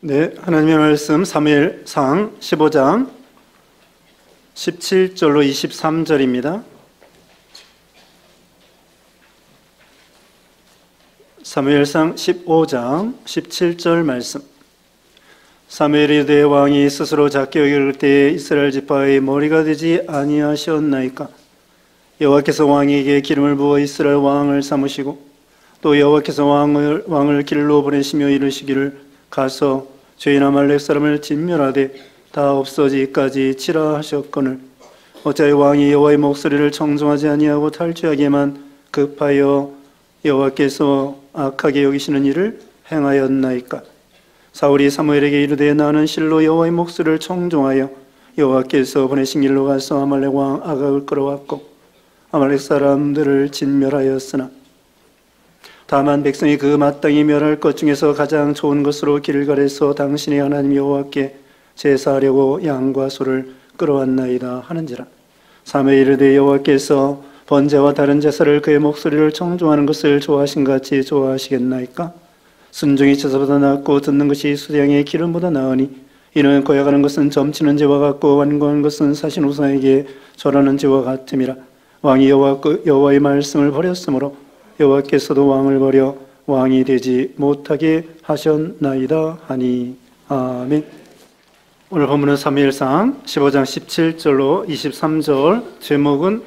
네, 하나님의 말씀 사무엘상 15장 17절로 23절입니다. 사무엘상 15장 17절 말씀. 사무엘이 이르되 왕이 스스로 작게 여길 때에 이스라엘 지파의 머리가 되지 아니하셨나이까? 여호와께서 왕에게 기름을 부어 이스라엘 왕을 삼으시고 또 여호와께서 왕을 길로 보내시며 이르시기를 가서 죄인 아말렉 사람을 진멸하되 다 없어지기까지 치라 하셨거늘 어찌하여 왕이 여호와의 목소리를 청종하지 아니하고 탈취하기에만 급하여 여호와께서 악하게 여기시는 일을 행하였나이까? 사울이 사무엘에게 이르되 나는 실로 여호와의 목소리를 청종하여 여호와께서 보내신 길로 가서 아말렉 왕 아각을 끌어왔고 아말렉 사람들을 진멸하였으나 다만 백성이 그 마땅히 멸할 것 중에서 가장 좋은 것으로 길갈에서 당신의 하나님 여호와께 제사하려고 양과 소를 끌어왔나이다 하는지라. 사무엘이 이르되 여호와께서 번제와 다른 제사를 그의 목소리를 청종하는 것을 좋아하신 같이 좋아하시겠나이까? 순종이 제사보다 낫고 듣는 것이 수량의 기름보다 나으니 이는 고약하는 것은 점치는 죄와 같고 완고한 것은 사신 우상에게 절하는 죄와 같음이라. 왕이 여호와의 말씀을 버렸으므로 여호와께서도 왕을 버려 왕이 되지 못하게 하셨나이다 하니. 아멘. 오늘 본문은 사무엘상 15장 17절로 23절, 제목은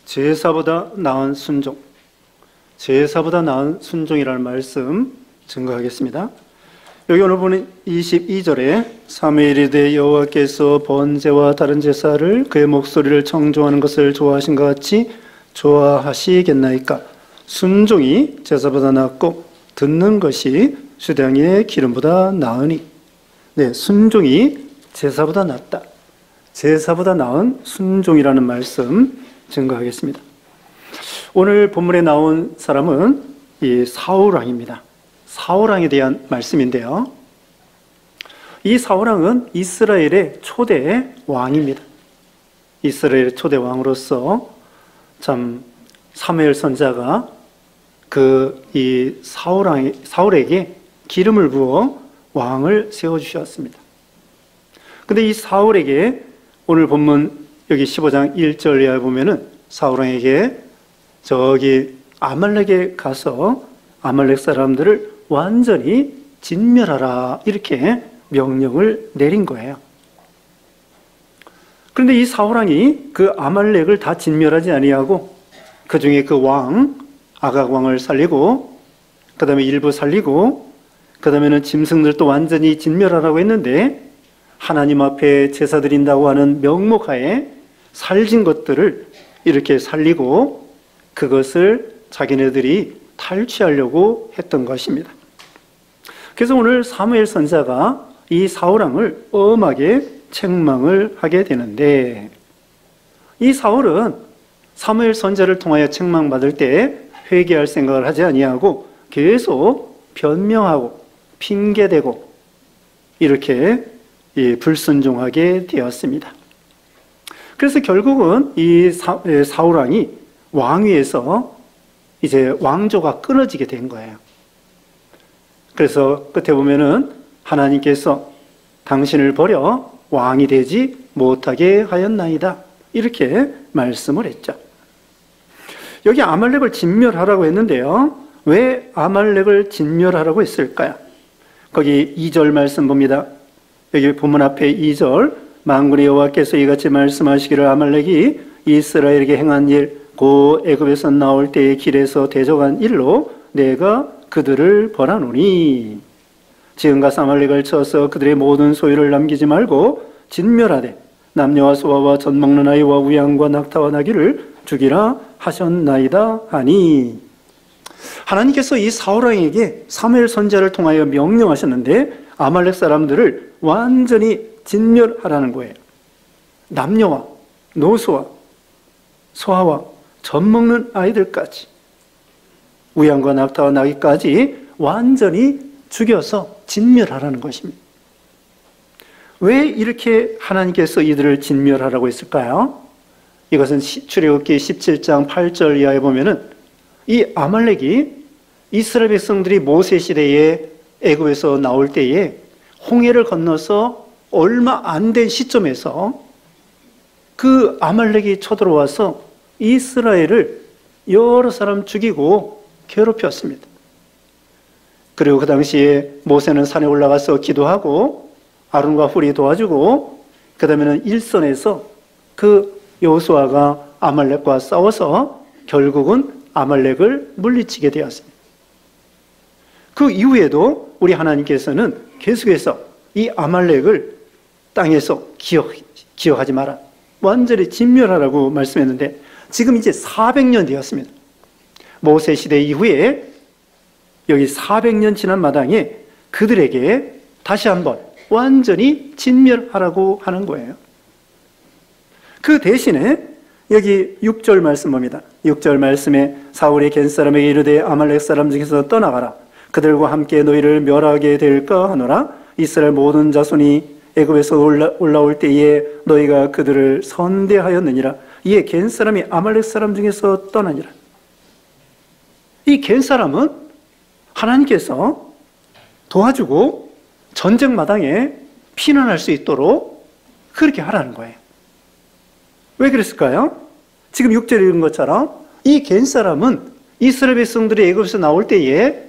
제사보다 나은 순종, 제사보다 나은 순종이라는 말씀 증거하겠습니다. 여기 오늘 보는 22절에 사무엘이 이르되 여호와께서 번제와 다른 제사를 그의 목소리를 청종하는 것을 좋아하신 것 같이 좋아하시겠나이까? 순종이 제사보다 낫고 듣는 것이 수량의 기름보다 나으니. 네, 순종이 제사보다 낫다. 제사보다 나은 순종이라는 말씀 증거하겠습니다. 오늘 본문에 나온 사람은 이 사울왕입니다. 사울왕에 대한 말씀인데요. 이 사울왕은 이스라엘의 초대 왕입니다. 이스라엘의 초대 왕으로서 참 사무엘 선지자가 이 사울에게 기름을 부어 왕을 세워주셨습니다. 근데 이 사울에게 오늘 본문 여기 15장 1절 이하에 보면은 사울왕에게 저기 아말렉에 가서 아말렉 사람들을 완전히 진멸하라 이렇게 명령을 내린 거예요. 그런데 이 사울왕이 그 아말렉을 다 진멸하지 아니하고 그 중에 그 왕 아각 왕을 살리고 그 다음에 일부 살리고 그 다음에는 짐승들도 완전히 진멸하라고 했는데 하나님 앞에 제사 드린다고 하는 명목하에 살진 것들을 이렇게 살리고 그것을 자기네들이 탈취하려고 했던 것입니다. 그래서 오늘 사무엘 선지자가 이 사울왕을 엄하게 책망을 하게 되는데, 이 사울은 사무엘 선지자를 통하여 책망받을 때 회개할 생각을 하지 아니하고 계속 변명하고 핑계대고 이렇게 불순종하게 되었습니다. 그래서 결국은 이 사울왕이 왕위에서 이제 왕조가 끊어지게 된 거예요. 그래서 끝에 보면은 하나님께서 당신을 버려 왕이 되지 못하게 하였나이다 이렇게 말씀을 했죠. 여기 아말렉을 진멸하라고 했는데요, 왜 아말렉을 진멸하라고 했을까요? 거기 2절 말씀 봅니다. 여기 본문 앞에 2절, 만군의 여호와께서 이같이 말씀하시기를 아말렉이 이스라엘에게 행한 일, 고 애굽에서 나올 때의 길에서 대적한 일로 내가 그들을 벌하노니 지금 가서 아말렉을 쳐서 그들의 모든 소유를 남기지 말고 진멸하되 남녀와 소아와 젖 먹는 아이와 우양과 낙타와 나귀를 죽이라 하셨나이다 하니. 하나님께서 이 사울왕에게 사무엘 선지자를 통하여 명령하셨는데 아말렉 사람들을 완전히 진멸하라는 거예요. 남녀와 노소와 소아와 젖 먹는 아이들까지 우양과 낙타와 나귀까지 완전히 죽여서 진멸하라는 것입니다. 왜 이렇게 하나님께서 이들을 진멸하라고 했을까요? 이것은 출애굽기 17장 8절 이하에 보면은 이 아말렉이 이스라엘 백성들이 모세 시대에 애굽에서 나올 때에 홍해를 건너서 얼마 안 된 시점에서 그 아말렉이 쳐들어와서 이스라엘을 여러 사람 죽이고 괴롭혔습니다. 그리고 그 당시에 모세는 산에 올라가서 기도하고 아론과 훌이 도와주고, 그 다음에는 일선에서 그 여호수아가 아말렉과 싸워서 결국은 아말렉을 물리치게 되었습니다. 그 이후에도 우리 하나님께서는 계속해서 이 아말렉을 땅에서 기억하지 마라, 완전히 진멸하라고 말씀했는데, 지금 이제 400년 되었습니다. 모세 시대 이후에 여기 400년 지난 마당에 그들에게 다시 한번 완전히 진멸하라고 하는 거예요. 그 대신에 여기 6절 말씀 봅니다. 6절 말씀에 사울이 겐 사람에게 이르되 아말렉 사람 중에서 떠나가라. 그들과 함께 너희를 멸하게 될까 하노라. 이스라엘 모든 자손이 애굽에서 올라올 때에 너희가 그들을 선대하였느니라. 이에 겐 사람이 아말렉 사람 중에서 떠나니라. 이 겐 사람은 하나님께서 도와주고 전쟁 마당에 피난할 수 있도록 그렇게 하라는 거예요. 왜 그랬을까요? 지금 6절에 읽은 것처럼 이 겐 사람은 이스라엘 백성들이 애굽에서 나올 때에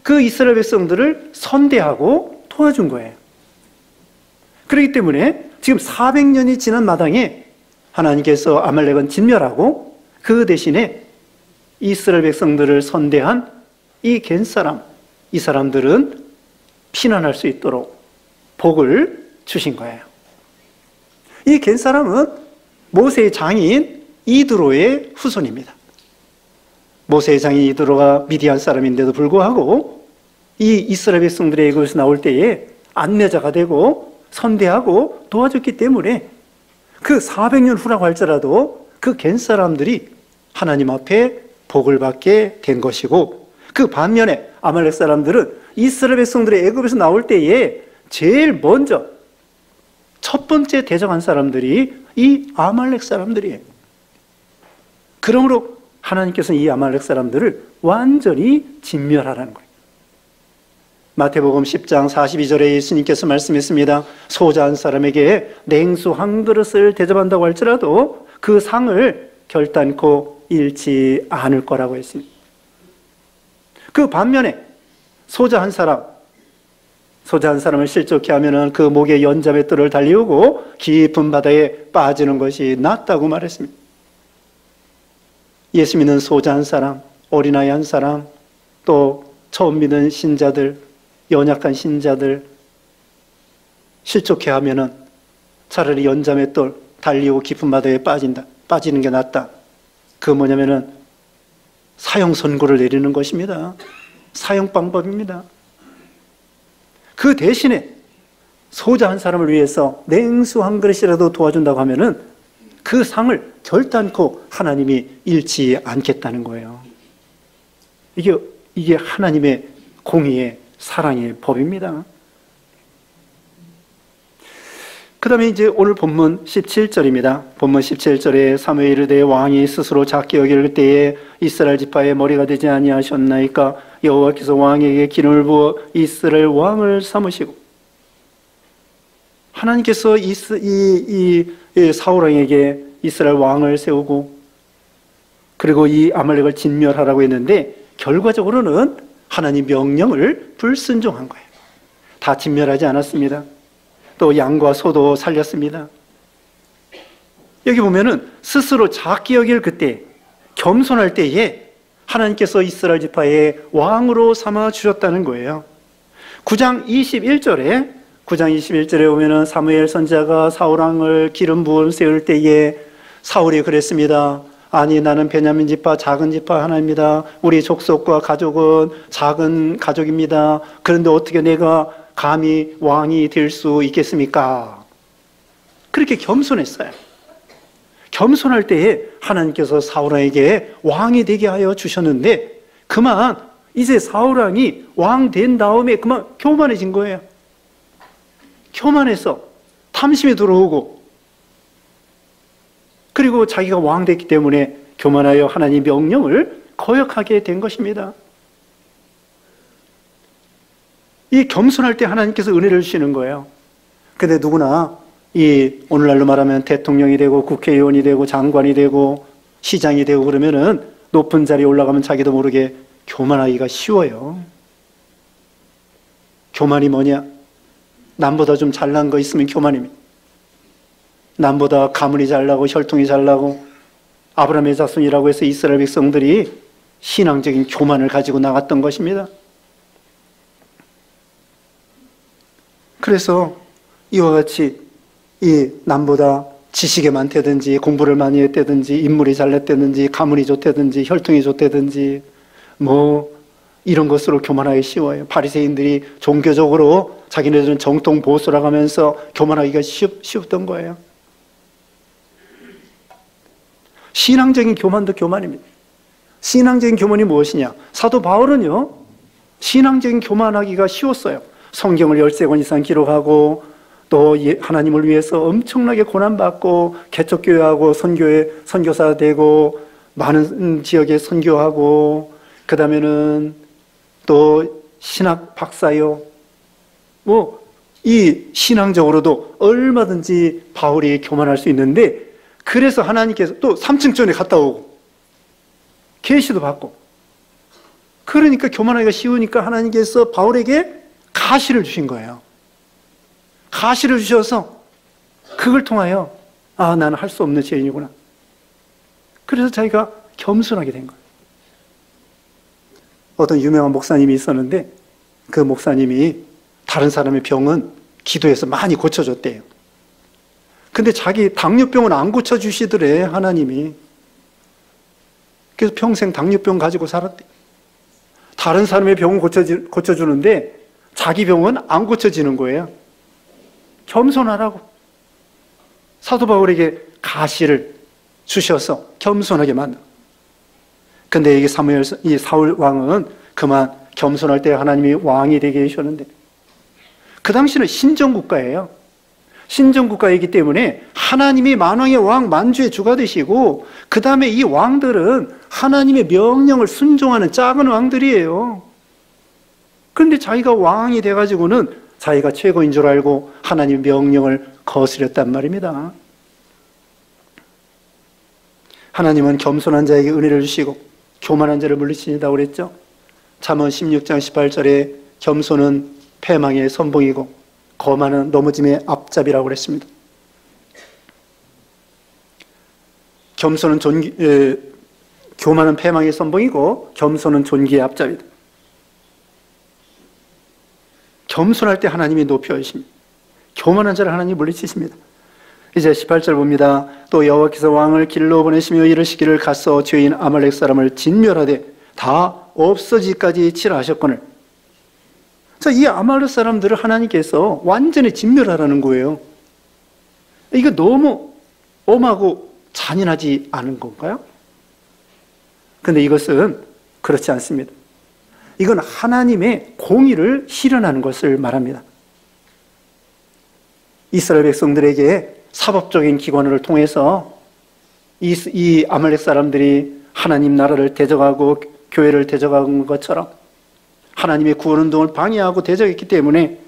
그 이스라엘 백성들을 선대하고 도와준 거예요. 그렇기 때문에 지금 400년이 지난 마당에 하나님께서 아말렉은 진멸하고 그 대신에 이스라엘 백성들을 선대한 이 겐 사람, 이 사람들은 피난할 수 있도록 복을 주신 거예요. 이 겐 사람은 모세의 장인 이드로의 후손입니다. 모세의 장인 이드로가 미디안 사람인데도 불구하고 이 이스라엘 백성들의 애굽에서 나올 때에 안내자가 되고 선대하고 도와줬기 때문에 그 400년 후라고 할지라도 그 겐 사람들이 하나님 앞에 복을 받게 된 것이고, 그 반면에 아말렉 사람들은 이스라엘 백성들의 애굽에서 나올 때에 제일 먼저 첫 번째 대적한 사람들이 이 아말렉 사람들이에요. 그러므로 하나님께서는 이 아말렉 사람들을 완전히 진멸하라는 거예요. 마태복음 10장 42절에 예수님께서 말씀했습니다. 소자 한 사람에게 냉수 한 그릇을 대접한다고 할지라도 그 상을 결단코 잃지 않을 거라고 했습니다. 그 반면에 소자 한 사람을 실족케 하면은 그 목에 연자맷돌을 달리우고 깊은 바다에 빠지는 것이 낫다고 말했습니다. 예수 믿는 소자 한 사람, 어린아이 한 사람, 또 처음 믿는 신자들, 연약한 신자들 실족케 하면은 차라리 연자맷돌 달리우고 깊은 바다에 빠지는 게 낫다. 그 뭐냐면은 사형 선고를 내리는 것입니다. 사형 방법입니다. 그 대신에 소자 한 사람을 위해서 냉수 한 그릇이라도 도와준다고 하면은 그 상을 결단코 하나님이 잃지 않겠다는 거예요. 이게 하나님의 공의의 사랑의 법입니다. 그 다음에 이제 오늘 본문 17절입니다. 본문 17절에 사무엘이 이르되 왕이 스스로 작게 여길 때에 이스라엘 지파의 머리가 되지 아니하셨나이까. 여호와께서 왕에게 기름을 부어 이스라엘 왕을 삼으시고, 하나님께서 이 사울 왕에게 이스라엘 왕을 세우고 그리고 이 아말렉을 진멸하라고 했는데 결과적으로는 하나님 명령을 불순종한 거예요. 다 진멸하지 않았습니다. 또 양과 소도 살렸습니다. 여기 보면은 스스로 작게 여길 그때, 겸손할 때에 하나님께서 이스라엘 지파의 왕으로 삼아 주셨다는 거예요. 9장 21절에 보면은 사무엘 선지자가 사울 왕을 기름 부은 세울 때에 사울이 그랬습니다. 아니 나는 베냐민 지파 작은 지파 하나입니다. 우리 족속과 가족은 작은 가족입니다. 그런데 어떻게 내가 감히 왕이 될 수 있겠습니까? 그렇게 겸손했어요. 겸손할 때에 하나님께서 사울왕에게 왕이 되게 하여 주셨는데 그만 이제 사울왕이 왕 된 다음에 그만 교만해진 거예요. 교만해서 탐심이 들어오고 그리고 자기가 왕 됐기 때문에 교만하여 하나님 명령을 거역하게 된 것입니다. 이 겸손할 때 하나님께서 은혜를 주시는 거예요. 근데 누구나 이 오늘날로 말하면 대통령이 되고 국회의원이 되고 장관이 되고 시장이 되고 그러면은 높은 자리에 올라가면 자기도 모르게 교만하기가 쉬워요. 교만이 뭐냐? 남보다 좀 잘난 거 있으면 교만입니다. 남보다 가문이 잘나고 혈통이 잘나고 아브라함의 자손이라고 해서 이스라엘 백성들이 신앙적인 교만을 가지고 나갔던 것입니다. 그래서 이와 같이 이 남보다 지식이 많다든지 공부를 많이 했다든지 인물이 잘났다든지 가문이 좋다든지 혈통이 좋다든지 뭐 이런 것으로 교만하기 쉬워요. 바리새인들이 종교적으로 자기네들은 정통 보수라고 하면서 교만하기가 쉬웠던 거예요. 신앙적인 교만도 교만입니다. 신앙적인 교만이 무엇이냐? 사도 바울은요, 신앙적인 교만하기가 쉬웠어요. 성경을 13권 이상 기록하고 또 하나님을 위해서 엄청나게 고난받고 개척교회하고 선교사 되고 많은 지역에 선교하고 그 다음에는 또 신학 박사요. 뭐 이 신앙적으로도 얼마든지 바울이 교만할 수 있는데 그래서 하나님께서 또 3층전에 갔다 오고 계시도 받고 그러니까 교만하기가 쉬우니까 하나님께서 바울에게 가시를 주신 거예요. 가시를 주셔서 그걸 통하여 아, 나는 할 수 없는 죄인이구나. 그래서 자기가 겸손하게 된 거예요. 어떤 유명한 목사님이 있었는데 그 목사님이 다른 사람의 병은 기도해서 많이 고쳐줬대요. 근데 자기 당뇨병은 안 고쳐주시더래, 하나님이. 그래서 평생 당뇨병 가지고 살았대. 다른 사람의 병은 고쳐주는데 자기 병은 안 고쳐지는 거예요. 겸손하라고. 사도 바울에게 가시를 주셔서 겸손하게 만든. 근데 이게 이 사울 왕은 그만 겸손할 때 하나님이 왕이 되게 해주셨는데 그 당시는 신정국가예요. 신정국가이기 때문에 하나님이 만왕의 왕, 만주의 주가 되시고 그 다음에 이 왕들은 하나님의 명령을 순종하는 작은 왕들이에요. 그런데 자기가 왕이 돼가지고는 자기가 최고인 줄 알고 하나님의 명령을 거스렸단 말입니다. 하나님은 겸손한 자에게 은혜를 주시고 교만한 자를 물리치신다고 그랬죠. 잠언 16장 18절에 겸손은 패망의 선봉이고 거만은 넘어짐의 앞잡이라고 그랬습니다. 교만은 패망의 선봉이고 겸손은 존귀의 앞잡이다. 겸손할 때 하나님이 높여주십니다. 교만한 자를 하나님이 물리치십니다. 이제 18절 봅니다. 또 여호와께서 왕을 길로 보내시며 이르시기를 가서 죄인 아말렉 사람을 진멸하되 다 없어지기까지 칠하셨거늘. 자, 이 아말렉 사람들을 하나님께서 완전히 진멸하라는 거예요. 이거 너무 엄하고 잔인하지 않은 건가요? 근데 이것은 그렇지 않습니다. 이건 하나님의 공의를 실현하는 것을 말합니다. 이스라엘 백성들에게 사법적인 기관을 통해서 이 아말렉 사람들이 하나님 나라를 대적하고 교회를 대적한 것처럼 하나님의 구원운동을 방해하고 대적했기 때문에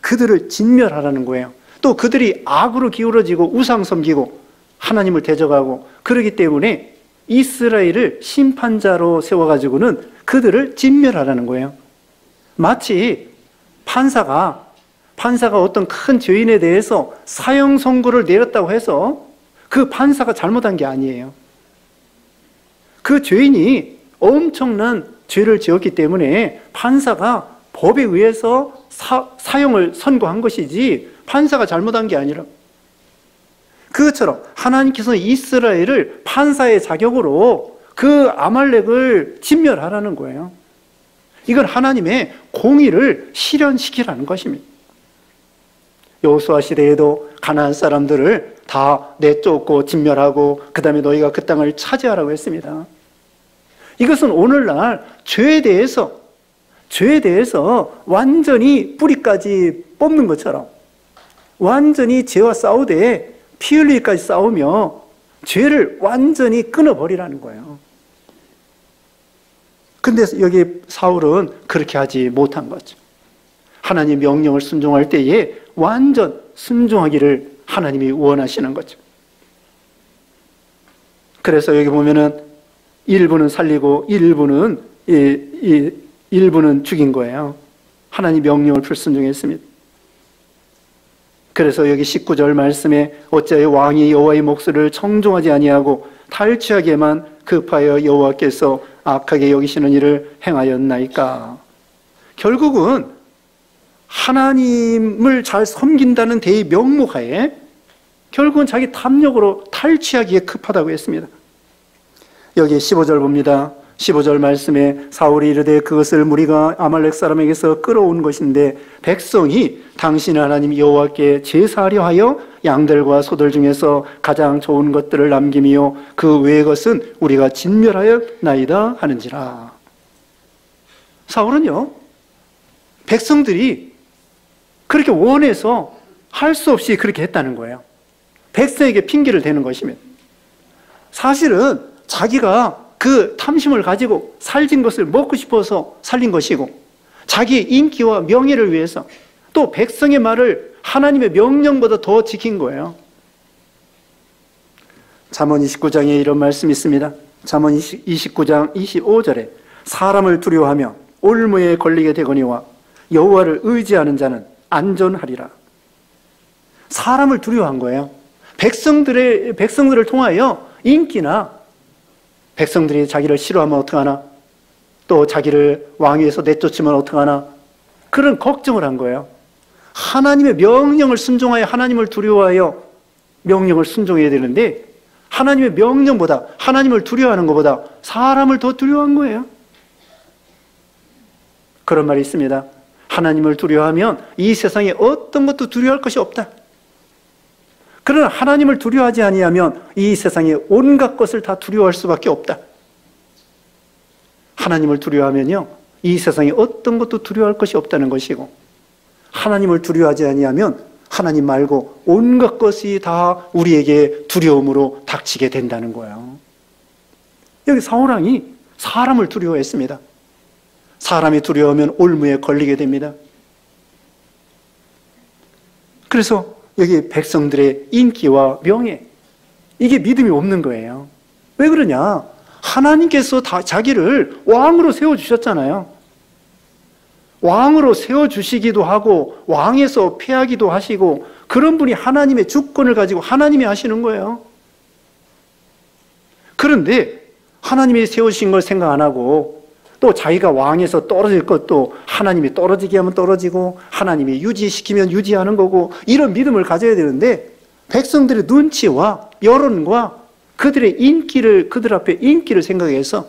그들을 진멸하라는 거예요. 또 그들이 악으로 기울어지고 우상 섬기고 하나님을 대적하고 그러기 때문에 이스라엘을 심판자로 세워가지고는 그들을 진멸하라는 거예요. 마치 판사가 어떤 큰 죄인에 대해서 사형 선고를 내렸다고 해서 그 판사가 잘못한 게 아니에요. 그 죄인이 엄청난 죄를 지었기 때문에 판사가 법에 의해서 사형을 선고한 것이지 판사가 잘못한 게 아니라 그것처럼 하나님께서 이스라엘을 판사의 자격으로 그 아말렉을 진멸하라는 거예요. 이건 하나님의 공의를 실현시키라는 것입니다. 여호수아 시대에도 가나안 사람들을 다 내쫓고 진멸하고 그 다음에 너희가 그 땅을 차지하라고 했습니다. 이것은 오늘날 죄에 대해서 완전히 뿌리까지 뽑는 것처럼 완전히 죄와 싸우되 피 흘리기까지 싸우며 죄를 완전히 끊어버리라는 거예요. 근데 여기 사울은 그렇게 하지 못한 거죠. 하나님 명령을 순종할 때에 완전 순종하기를 하나님이 원하시는 거죠. 그래서 여기 보면은 일부는 살리고 일부는 죽인 거예요. 하나님 명령을 불순종했습니다. 그래서 여기 19절 말씀에 어찌하여 왕이 여호와의 목소리를 청종하지 아니하고 탈취하게만 급하여 여호와께서 악하게 여기시는 일을 행하였나이까. 결국은 하나님을 잘 섬긴다는 대의 명목하에 결국은 자기 탐욕으로 탈취하기에 급하다고 했습니다. 여기 15절 봅니다. 15절 말씀에 사울이 이르되 그것을 무리가 아말렉 사람에게서 끌어온 것인데 백성이 당신의 하나님 여호와께 제사하려 하여 양들과 소들 중에서 가장 좋은 것들을 남김이요 그 외의 것은 우리가 진멸하였나이다 하는지라. 사울은요, 백성들이 그렇게 원해서 할 수 없이 그렇게 했다는 거예요. 백성에게 핑계를 대는 것이면 사실은 자기가 그 탐심을 가지고 살진 것을 먹고 싶어서 살린 것이고 자기의 인기와 명예를 위해서 또 백성의 말을 하나님의 명령보다 더 지킨 거예요. 잠언 29장에 이런 말씀이 있습니다. 잠언 29장 25절에 사람을 두려워하며 올무에 걸리게 되거니와 여호와를 의지하는 자는 안전하리라. 사람을 두려워한 거예요. 백성들을 통하여 인기나 백성들이 자기를 싫어하면 어떡하나, 또 자기를 왕위에서 내쫓으면 어떡하나, 그런 걱정을 한 거예요. 하나님의 명령을 순종하여 하나님을 두려워하여 명령을 순종해야 되는데 하나님의 명령보다, 하나님을 두려워하는 것보다 사람을 더 두려워한 거예요. 그런 말이 있습니다. 하나님을 두려워하면 이 세상에 어떤 것도 두려워할 것이 없다. 그러나 하나님을 두려워하지 아니하면 이 세상에 온갖 것을 다 두려워할 수밖에 없다. 하나님을 두려워하면요, 이 세상에 어떤 것도 두려워할 것이 없다는 것이고, 하나님을 두려워하지 아니하면 하나님 말고 온갖 것이 다 우리에게 두려움으로 닥치게 된다는 거예요. 여기 사울왕이 사람을 두려워했습니다. 사람이 두려워하면 올무에 걸리게 됩니다. 그래서 여기 백성들의 인기와 명예, 이게 믿음이 없는 거예요. 왜 그러냐? 하나님께서 자기를 왕으로 세워주셨잖아요. 왕으로 세워주시기도 하고 왕에서 패하기도 하시고 그런 분이 하나님의 주권을 가지고 하나님이 하시는 거예요. 그런데 하나님이 세우신 걸 생각 안 하고 또 자기가 왕에서 떨어질 것도 하나님이 떨어지게 하면 떨어지고 하나님이 유지시키면 유지하는 거고 이런 믿음을 가져야 되는데 백성들의 눈치와 여론과 그들의 인기를, 그들 앞에 인기를 생각해서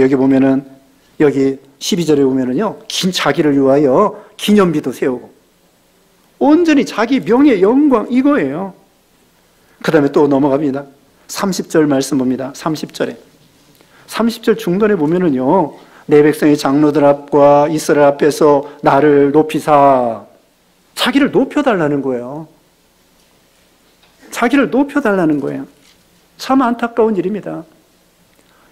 여기 보면은 여기 12절에 보면은요, 자기를 위하여 기념비도 세우고 온전히 자기 명예 영광 이거예요. 그 다음에 또 넘어갑니다. 30절 말씀 봅니다. 30절 중간에 보면은요, 내 백성의 장로들 앞과 이스라엘 앞에서 나를 높이사, 자기를 높여달라는 거예요. 자기를 높여달라는 거예요. 참 안타까운 일입니다.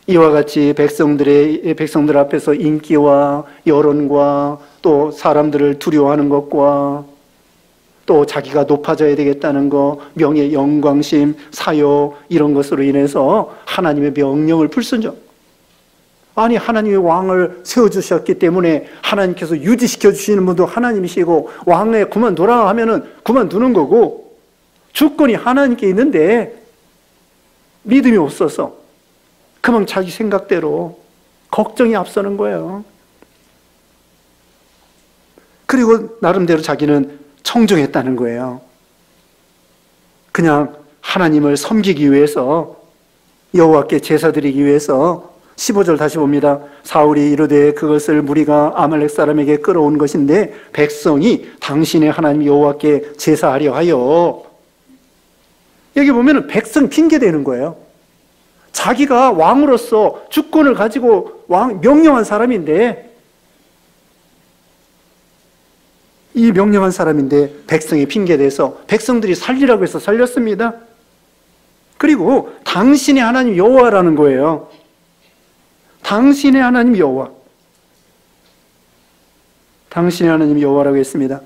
이와 같이 백성들 앞에서 인기와 여론과 또 사람들을 두려워하는 것과 또 자기가 높아져야 되겠다는 것, 명예, 영광심, 사요 이런 것으로 인해서 하나님의 명령을 불순종. 아니 하나님의 왕을 세워주셨기 때문에 하나님께서 유지시켜 주시는 분도 하나님이시고 왕에 그만두라 하면은 그만두는 거고 주권이 하나님께 있는데 믿음이 없어서 그만 자기 생각대로 걱정이 앞서는 거예요. 그리고 나름대로 자기는 청종했다는 거예요. 그냥 하나님을 섬기기 위해서, 여호와께 제사 드리기 위해서. 15절 다시 봅니다. 사울이 이르되 그것을 무리가 아말렉 사람에게 끌어온 것인데 백성이 당신의 하나님 여호와께 제사하려 하여. 여기 보면은 백성 핑계대는 거예요. 자기가 왕으로서 주권을 가지고 명령한 사람인데, 이 명령한 사람인데 백성이 핑계대서 백성들이 살리라고 해서 살렸습니다. 그리고 당신의 하나님 여호와라는 거예요. 당신의 하나님 여호와. 당신의 하나님 여호와라고 했습니다.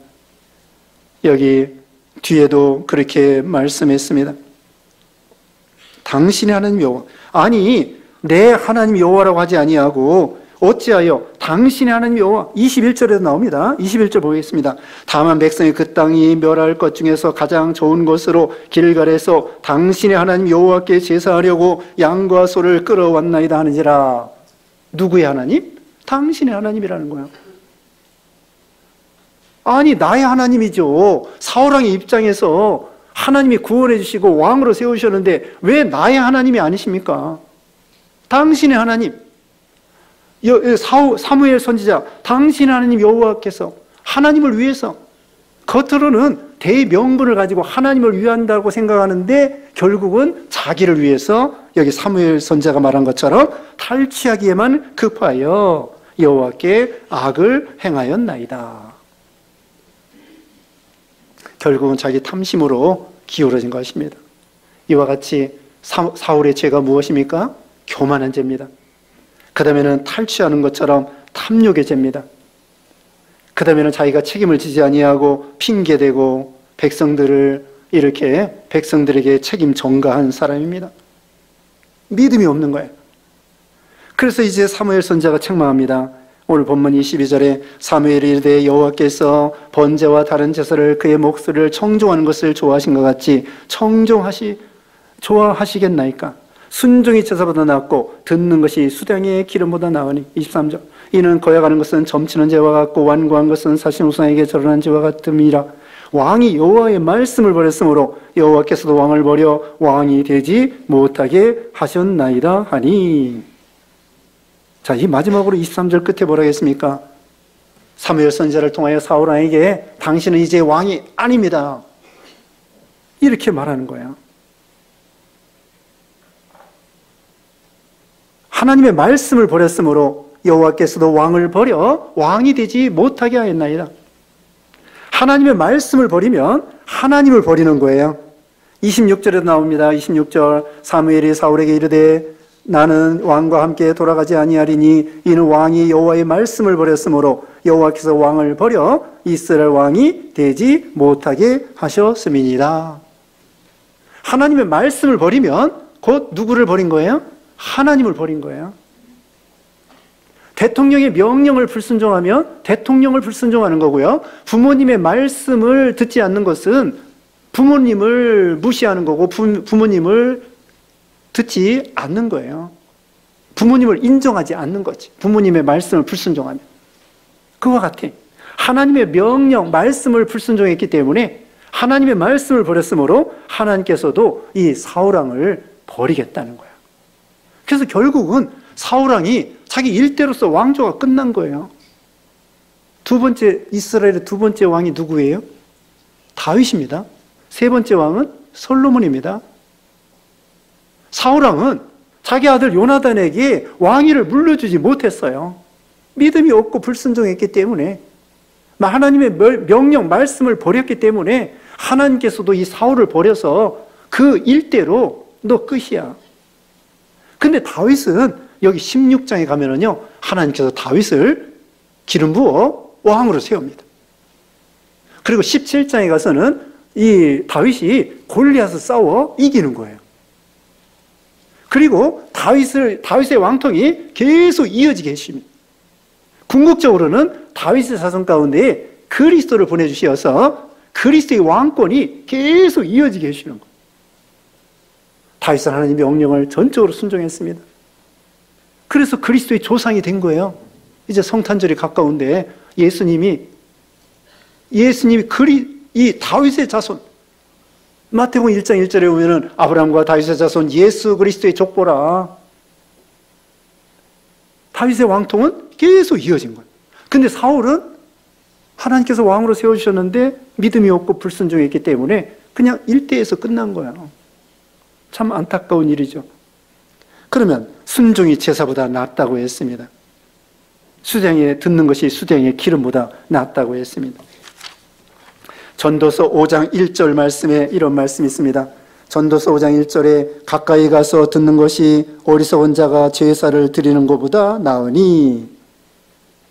여기 뒤에도 그렇게 말씀했습니다. 당신의 하나님 여호와. 아니, 내 하나님 여호와라고 하지 아니하고 어찌하여 당신의 하나님 여호와. 21절에도 나옵니다. 21절 보겠습니다. 다만 백성이 그 땅이 멸할 것 중에서 가장 좋은 것으로 길갈에서 당신의 하나님 여호와께 제사하려고 양과 소를 끌어왔나이다 하는지라. 누구의 하나님? 당신의 하나님이라는 거예요. 아니, 나의 하나님이죠. 사울왕의 입장에서 하나님이 구원해 주시고 왕으로 세우셨는데 왜 나의 하나님이 아니십니까? 당신의 하나님. 사무엘 선지자, 당신의 하나님 여호와께서 하나님을 위해서 겉으로는 대명분을 가지고 하나님을 위한다고 생각하는데 결국은 자기를 위해서 여기 사무엘 선지자가 말한 것처럼 탈취하기에만 급하여 여호와께 악을 행하였나이다. 결국은 자기 탐심으로 기울어진 것입니다. 이와 같이 사울의 죄가 무엇입니까? 교만한 죄입니다. 그 다음에는 탈취하는 것처럼 탐욕의 죄입니다. 그 다음에는 자기가 책임을 지지 아니하고 핑계대고 백성들에게 책임 전가한 사람입니다. 믿음이 없는 거예요. 그래서 이제 사무엘 선지자가 책망합니다. 오늘 본문 22절에 사무엘이 이르되 여호와께서 번제와 다른 제사를 그의 목소리를 청종하는 것을 좋아하신 것 같이 좋아하시겠나이까? 순종이 제사보다 낫고 듣는 것이 수량의 기름보다 나으니. 23절 이는 거역하는 것은 점치는 죄와 같고 완고한 것은 사신 우상에게 절하는 죄와 같음이라. 왕이 여호와의 말씀을 버렸으므로 여호와께서도 왕을 버려 왕이 되지 못하게 하셨나이다 하니. 자, 이 마지막으로 23절 끝에 뭐라 했습니까? 사무엘 선지자를 통하여 사울 왕에게 당신은 이제 왕이 아닙니다, 이렇게 말하는 거예요. 하나님의 말씀을 버렸으므로 여호와께서도 왕을 버려 왕이 되지 못하게 하였나이다. 하나님의 말씀을 버리면 하나님을 버리는 거예요. 26절에도 나옵니다. 26절 사무엘이 사울에게 이르되 나는 왕과 함께 돌아가지 아니하리니 이는 왕이 여호와의 말씀을 버렸으므로 여호와께서 왕을 버려 이스라엘 왕이 되지 못하게 하셨음이니라. 하나님의 말씀을 버리면 곧 누구를 버린 거예요? 하나님을 버린 거예요. 대통령의 명령을 불순종하면 대통령을 불순종하는 거고요. 부모님의 말씀을 듣지 않는 것은 부모님을 무시하는 거고 부모님을 듣지 않는 거예요. 부모님을 인정하지 않는 거지. 부모님의 말씀을 불순종하면. 그와 같아. 하나님의 명령, 말씀을 불순종했기 때문에 하나님의 말씀을 버렸으므로 하나님께서도 이 사울왕을 버리겠다는 거예요. 그래서 결국은 사울왕이 자기 일대로서 왕조가 끝난 거예요. 이스라엘의 두 번째 왕이 누구예요? 다윗입니다. 세 번째 왕은 솔로몬입니다. 사울왕은 자기 아들 요나단에게 왕위를 물려주지 못했어요. 믿음이 없고 불순종했기 때문에, 하나님의 명령, 말씀을 버렸기 때문에 하나님께서도 이 사울을 버려서 그 일대로 너 끝이야. 근데 다윗은 여기 16장에 가면은요, 하나님께서 다윗을 기름 부어 왕으로 세웁니다. 그리고 17장에 가서는 이 다윗이 골리앗을 싸워 이기는 거예요. 그리고 다윗의 왕통이 계속 이어지게 해주십니다. 궁극적으로는 다윗의 자손 가운데 그리스도를 보내주셔서 그리스도의 왕권이 계속 이어지게 해주시는 거예요. 다윗은 하나님의 명령을 전적으로 순종했습니다. 그래서 그리스도의 조상이 된 거예요. 이제 성탄절이 가까운데 예수님이 이 다윗의 자손, 마태복음 1장 1절에 보면은 아브라함과 다윗의 자손 예수 그리스도의 족보라. 다윗의 왕통은 계속 이어진 거예요. 근데 사울은 하나님께서 왕으로 세워주셨는데 믿음이 없고 불순종했기 때문에 그냥 일대에서 끝난 거예요. 참 안타까운 일이죠. 그러면 순종이 제사보다 낫다고 했습니다. 듣는 것이 수량의 기름보다 낫다고 했습니다. 전도서 5장 1절 말씀에 이런 말씀이 있습니다. 전도서 5장 1절에 가까이 가서 듣는 것이 어리석은 자가 제사를 드리는 것보다 나으니.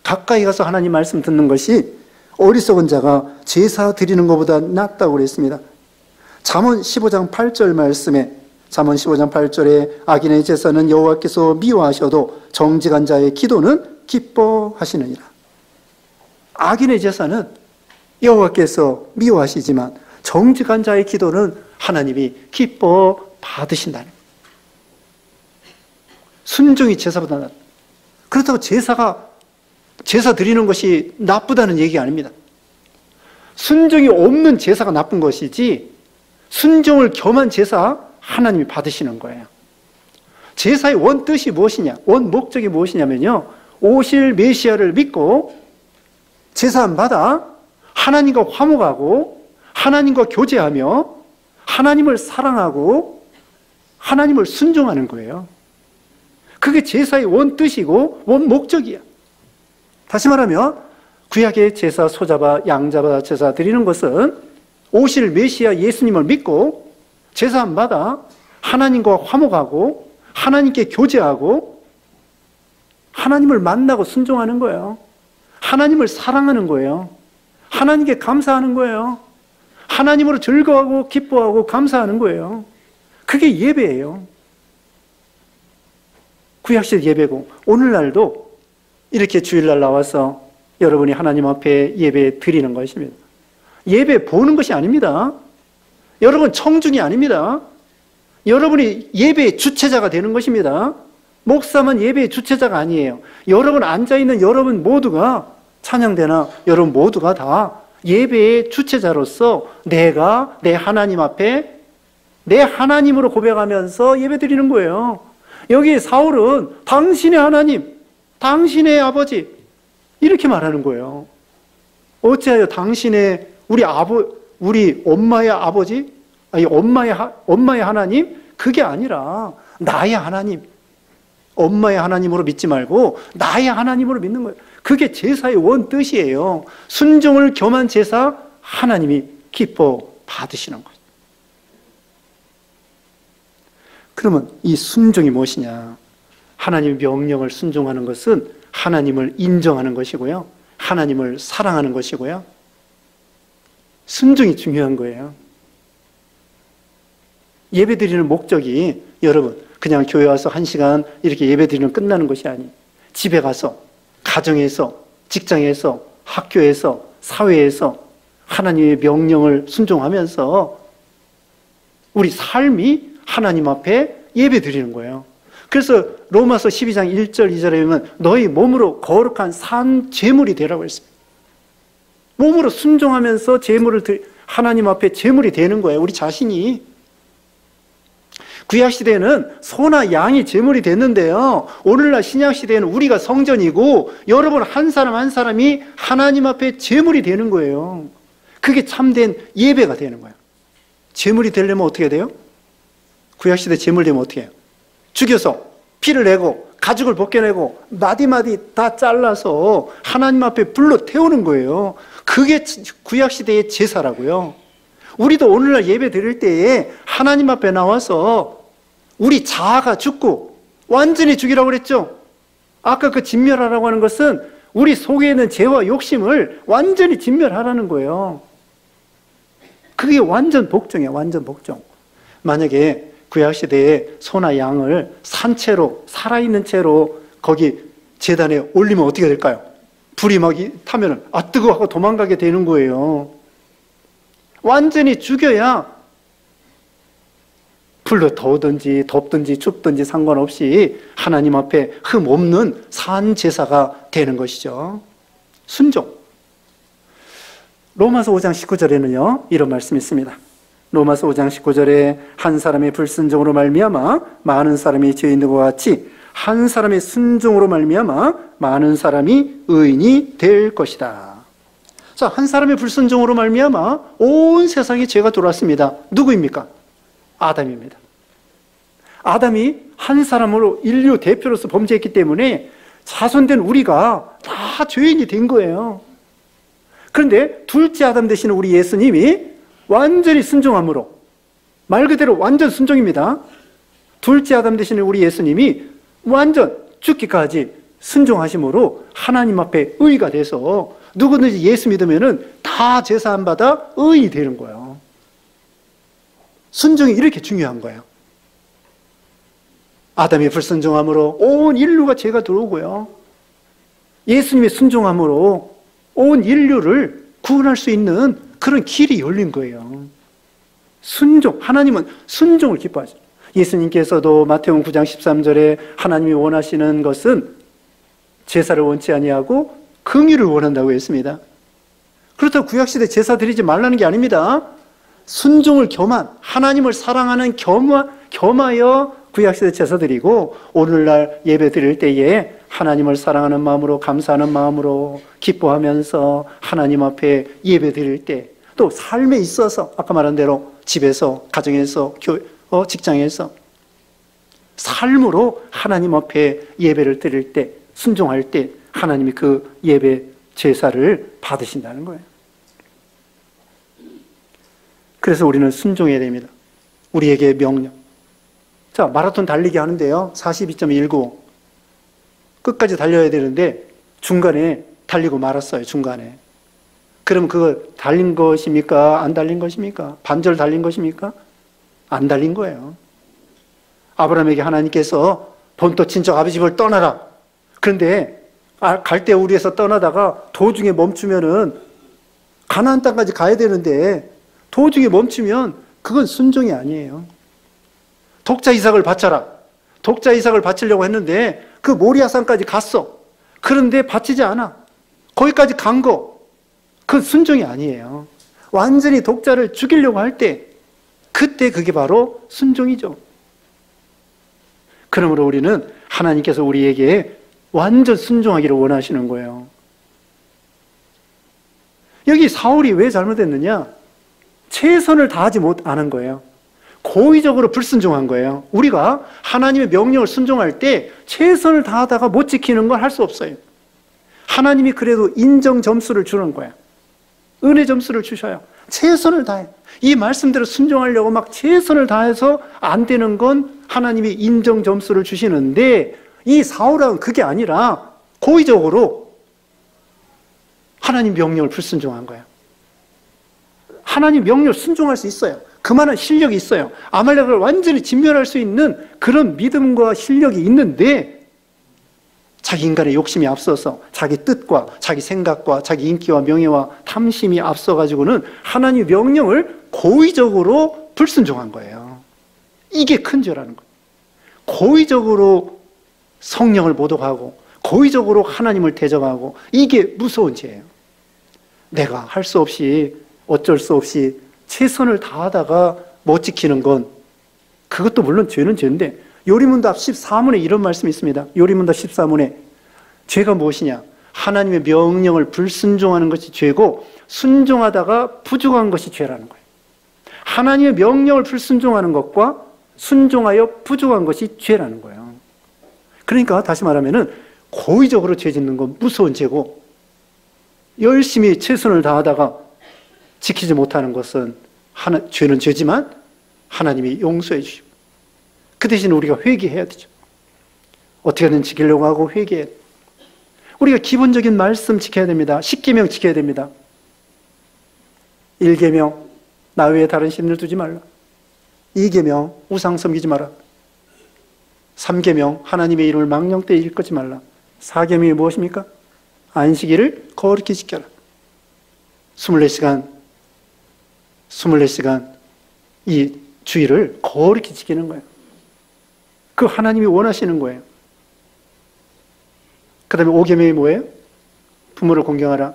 가까이 가서 하나님 말씀 듣는 것이 어리석은 자가 제사 드리는 것보다 낫다고 그랬습니다. 잠언 15장 8절 말씀에, 잠언 15장 8절에 악인의 제사는 여호와께서 미워하셔도 정직한 자의 기도는 기뻐하시느니라. 악인의 제사는 여호와께서 미워하시지만 정직한 자의 기도는 하나님이 기뻐 받으신다는 거예요. 순종이 제사보다 낫다. 그렇다고 제사 드리는 것이 나쁘다는 얘기가 아닙니다. 순종이 없는 제사가 나쁜 것이지 순종을 겸한 제사 하나님이 받으시는 거예요. 제사의 원 뜻이 무엇이냐? 원 목적이 무엇이냐면요, 오실 메시아를 믿고 제사 안 받아 하나님과 화목하고 하나님과 교제하며 하나님을 사랑하고 하나님을 순종하는 거예요. 그게 제사의 원 뜻이고 원 목적이야. 다시 말하면 구약의 제사, 소잡아, 양잡아 제사 드리는 것은 오실 메시아 예수님을 믿고 제사 안 받아 하나님과 화목하고 하나님께 교제하고 하나님을 만나고 순종하는 거예요. 하나님을 사랑하는 거예요. 하나님께 감사하는 거예요. 하나님으로 즐거워하고 기뻐하고 감사하는 거예요. 그게 예배예요. 구약시대 예배고 오늘날도 이렇게 주일날 나와서 여러분이 하나님 앞에 예배 드리는 것입니다. 예배 보는 것이 아닙니다. 여러분 청중이 아닙니다. 여러분이 예배의 주체자가 되는 것입니다. 목사만 예배의 주체자가 아니에요. 여러분 앉아있는 여러분 모두가 찬양대나 여러분 모두가 다 예배의 주체자로서 내가 내 하나님 앞에 내 하나님으로 고백하면서 예배 드리는 거예요. 여기 사울은 당신의 하나님, 당신의 아버지 이렇게 말하는 거예요. 어찌하여 당신의 우리 엄마의 아버지, 아니 엄마의 하나님, 그게 아니라 나의 하나님, 엄마의 하나님으로 믿지 말고 나의 하나님으로 믿는 거예요. 그게 제사의 원 뜻이에요. 순종을 겸한 제사 하나님이 기뻐 받으시는 거예요. 그러면 이 순종이 무엇이냐? 하나님의 명령을 순종하는 것은 하나님을 인정하는 것이고요, 하나님을 사랑하는 것이고요, 순종이 중요한 거예요. 예배 드리는 목적이 여러분 그냥 교회 와서 1시간 이렇게 예배 드리면 끝나는 것이 아니에요. 집에 가서, 가정에서, 직장에서, 학교에서, 사회에서 하나님의 명령을 순종하면서 우리 삶이 하나님 앞에 예배 드리는 거예요. 그래서 로마서 12장 1절 2절에 보면 너희 몸으로 거룩한 산 제물이 되라고 했습니다. 몸으로 순종하면서 하나님 앞에 제물이 되는 거예요. 우리 자신이. 구약시대에는 소나 양이 제물이 됐는데요, 오늘날 신약시대에는 우리가 성전이고 여러분 한 사람 한 사람이 하나님 앞에 제물이 되는 거예요. 그게 참된 예배가 되는 거예요. 제물이 되려면 어떻게 돼요? 구약시대 제물 되면 어떻게 해요? 죽여서 피를 내고 가죽을 벗겨내고 마디마디 다 잘라서 하나님 앞에 불로 태우는 거예요. 그게 구약시대의 제사라고요. 우리도 오늘날 예배 드릴 때에 하나님 앞에 나와서 우리 자아가 죽고 완전히 죽이라고 그랬죠. 아까 그 진멸하라고 하는 것은 우리 속에 있는 죄와 욕심을 완전히 진멸하라는 거예요. 그게 완전 복종이에요. 완전 복종. 만약에 구약시대에 소나 양을 산채로 살아있는 채로 거기 제단에 올리면 어떻게 될까요? 불이 막 타면은 뜨거워 하고 도망가게 되는 거예요. 완전히 죽여야 불로 더우든지 덥든지 춥든지 상관없이 하나님 앞에 흠 없는 산 제사가 되는 것이죠. 순종. 로마서 5장 19절에는요 이런 말씀이 있습니다. 로마서 5장 19절에 한 사람의 불순종으로 말미암아 많은 사람이 죄 있는 것 같이 한 사람의 순종으로 말미암아 많은 사람이 의인이 될 것이다. 자, 한 사람의 불순종으로 말미암아 온 세상에 죄가 들어왔습니다. 누구입니까? 아담입니다. 아담이 한 사람으로 인류 대표로서 범죄했기 때문에 자손된 우리가 다 죄인이 된 거예요. 그런데 둘째 아담 되시는 우리 예수님이 완전히 순종함으로, 말 그대로 완전 순종입니다. 둘째 아담 되시는 우리 예수님이 완전 죽기까지 순종하심으로 하나님 앞에 의가 돼서 누구든지 예수 믿으면은 다 제사함 받아 의이 되는 거예요. 순종이 이렇게 중요한 거예요. 아담의 불순종함으로 온 인류가 죄가 들어오고요. 예수님의 순종함으로 온 인류를 구원할 수 있는 그런 길이 열린 거예요. 순종, 하나님은 순종을 기뻐하죠. 예수님께서도 마태복음 9장 13절에 하나님이 원하시는 것은 제사를 원치 아니하고 긍휼을 원한다고 했습니다. 그렇다고 구약시대 제사 드리지 말라는 게 아닙니다. 순종을 겸한, 하나님을 사랑하는 겸하여 구약시대 제사 드리고, 오늘날 예배 드릴 때에 하나님을 사랑하는 마음으로, 감사하는 마음으로 기뻐하면서 하나님 앞에 예배 드릴 때, 또 삶에 있어서 아까 말한 대로 집에서, 가정에서, 직장에서 삶으로 하나님 앞에 예배를 드릴 때, 순종할 때 하나님이 그 예배 제사를 받으신다는 거예요. 그래서 우리는 순종해야 됩니다. 우리에게 명령. 자, 마라톤 달리기 하는데요. 42.195. 끝까지 달려야 되는데 중간에 달리고 말았어요. 중간에. 그럼 그거 달린 것입니까? 안 달린 것입니까? 반절 달린 것입니까? 안 달린 거예요. 아브라함에게 하나님께서 본토 친척 아버지 집을 떠나라. 그런데 갈대 우리에서 떠나다가 도중에 멈추면은 가나안 땅까지 가야 되는데 도중에 멈추면 그건 순종이 아니에요. 독자 이삭을 바쳐라. 독자 이삭을 바치려고 했는데 그 모리아산까지 갔어. 그런데 바치지 않아. 거기까지 간 거. 그건 순종이 아니에요. 완전히 독자를 죽이려고 할 때 그때 그게 바로 순종이죠. 그러므로 우리는 하나님께서 우리에게 완전 순종하기를 원하시는 거예요. 여기 사울이 왜 잘못했느냐? 최선을 다하지 못하는 거예요. 고의적으로 불순종한 거예요. 우리가 하나님의 명령을 순종할 때 최선을 다하다가 못 지키는 건 할 수 없어요. 하나님이 그래도 인정 점수를 주는 거예요. 은혜 점수를 주셔요. 최선을 다해. 이 말씀대로 순종하려고 막 최선을 다해서 안 되는 건 하나님이 인정 점수를 주시는데, 이 사울은 그게 아니라 고의적으로 하나님 명령을 불순종한 거예요. 하나님 명령을 순종할 수 있어요. 그만한 실력이 있어요. 아말렉을 완전히 진멸할 수 있는 그런 믿음과 실력이 있는데, 자기 인간의 욕심이 앞서서 자기 뜻과 자기 생각과 자기 인기와 명예와 탐심이 앞서가지고는 하나님의 명령을 고의적으로 불순종한 거예요. 이게 큰 죄라는 거예요. 고의적으로 성령을 모독하고 고의적으로 하나님을 대적하고, 이게 무서운 죄예요. 내가 할 수 없이 어쩔 수 없이 최선을 다하다가 못 지키는 건, 그것도 물론 죄는 죄인데, 요리문답 14문에 이런 말씀이 있습니다. 요리문답 14문에 죄가 무엇이냐? 하나님의 명령을 불순종하는 것이 죄고 순종하다가 부족한 것이 죄라는 거예요. 하나님의 명령을 불순종하는 것과 순종하여 부족한 것이 죄라는 거예요. 그러니까 다시 말하면은 고의적으로 죄 짓는 건 무서운 죄고, 열심히 최선을 다하다가 지키지 못하는 것은 죄는 죄지만 하나님이 용서해 주시고, 그 대신 우리가 회개해야 되죠. 어떻게든 지키려고 하고 회개해야 돼요. 우리가 기본적인 말씀 지켜야 됩니다. 10계명 지켜야 됩니다. 1계명, 나 외에 다른 신을 두지 말라. 2계명, 우상 섬기지 마라. 3계명, 하나님의 이름을 망령되이 일컫지 말라. 4계명이 무엇입니까? 안식일을 거룩히 지켜라. 24시간 이 주일을 거룩히 지키는 거예요. 그 하나님이 원하시는 거예요. 그 다음에 5계명이 뭐예요? 부모를 공경하라.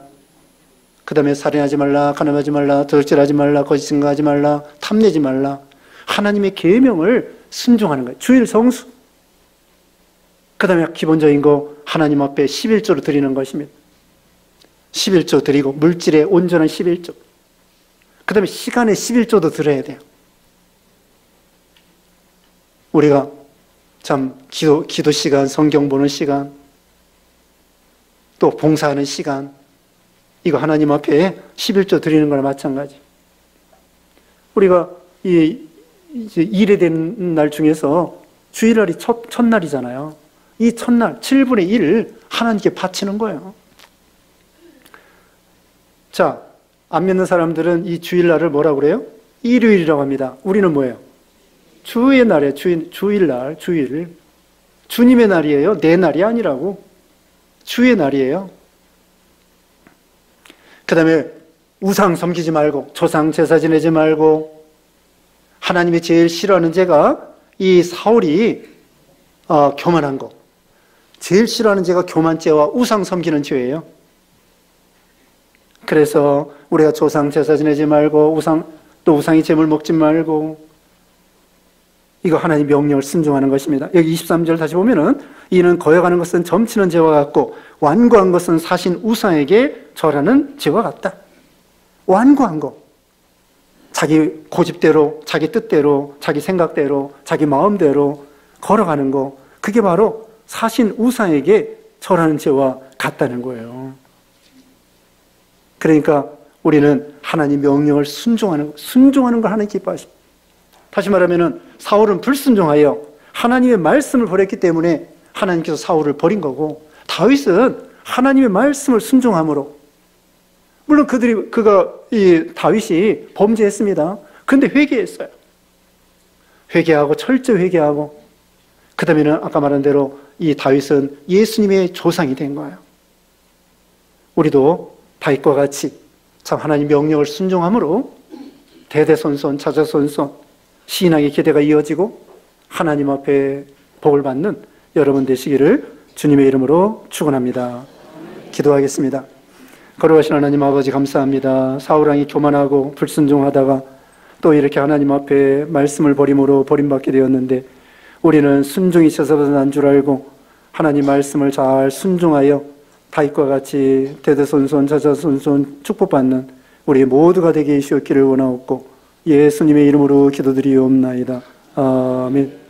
그 다음에 살인하지 말라, 간음하지 말라, 도둑질하지 말라, 거짓 증거하지 말라, 탐내지 말라. 하나님의 계명을 순종하는 거예요. 주일 성수. 그 다음에 기본적인 거 하나님 앞에 11조로 드리는 것입니다. 11조 드리고 물질의 온전한 11조. 그 다음에 시간의 11조도 드려야 돼요. 우리가 참 기도 시간, 성경 보는 시간, 또 봉사하는 시간, 이거 하나님 앞에 11조 드리는 거나 마찬가지. 우리가 이제 일에 되는 날 중에서 주일날이 첫날이잖아요. 이 첫날 7분의 1을 하나님께 바치는 거예요. 자, 안 믿는 사람들은 이 주일날을 뭐라고 그래요? 일요일이라고 합니다. 우리는 뭐예요? 주의 날이에요. 주일날, 주일. 주님의 날이에요. 내 날이 아니라고. 주의 날이에요. 그 다음에 우상 섬기지 말고, 조상 제사 지내지 말고, 하나님이 제일 싫어하는 죄가 이 사울이 교만한 거. 제일 싫어하는 죄가 교만죄와 우상 섬기는 죄예요. 그래서 우리가 조상 제사 지내지 말고, 또 우상의 제물 먹지 말고, 이거 하나님 명령을 순종하는 것입니다. 여기 23절 다시 보면은 이는 거역하는 것은 점치는 죄와 같고 완고한 것은 사신 우상에게 절하는 죄와 같다. 완고한 거. 자기 고집대로, 자기 뜻대로, 자기 생각대로, 자기 마음대로 걸어가는 거. 그게 바로 사신 우상에게 절하는 죄와 같다는 거예요. 그러니까 우리는 하나님 명령을 순종하는 걸 하나님 기뻐하십니다. 다시 말하면 사울은 불순종하여 하나님의 말씀을 버렸기 때문에 하나님께서 사울을 버린 거고, 다윗은 하나님의 말씀을 순종함으로, 물론 이 다윗이 범죄했습니다. 근데 회개했어요. 회개하고 철저히 회개하고, 그 다음에는 아까 말한 대로 이 다윗은 예수님의 조상이 된 거예요. 우리도 다윗과 같이 참 하나님 명령을 순종함으로 대대손손 자자손손 신앙의 기대가 이어지고 하나님 앞에 복을 받는 여러분 되시기를 주님의 이름으로 축원합니다. 기도하겠습니다. 거룩하신 하나님 아버지 감사합니다. 사울왕이 교만하고 불순종하다가 또 이렇게 하나님 앞에 말씀을 버림으로 버림받게 되었는데, 우리는 순종이 있어서 난 줄 알고 하나님 말씀을 잘 순종하여 다윗과 같이 대대손손 자자손손 축복받는 우리 모두가 되게 해주셨기를 원하옵고 예수님의 이름으로 기도드리옵나이다. 아멘.